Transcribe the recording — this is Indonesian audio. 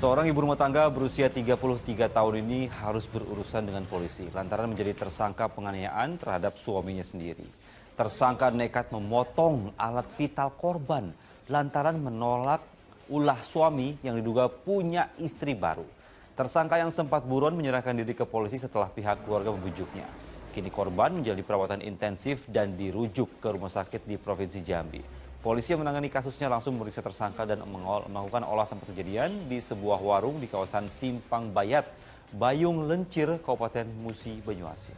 Seorang ibu rumah tangga berusia 33 tahun ini harus berurusan dengan polisi lantaran menjadi tersangka penganiayaan terhadap suaminya sendiri. Tersangka nekat memotong alat vital korban lantaran menolak ulah suami yang diduga punya istri baru. Tersangka yang sempat buron menyerahkan diri ke polisi setelah pihak keluarga membujuknya. Kini korban menjalani perawatan intensif dan dirujuk ke rumah sakit di Provinsi Jambi. Polisi yang menangani kasusnya langsung memeriksa tersangka dan melakukan olah tempat kejadian di sebuah warung di kawasan Simpang Bayat, Bayung Lencir, Kabupaten Musi Banyuasin.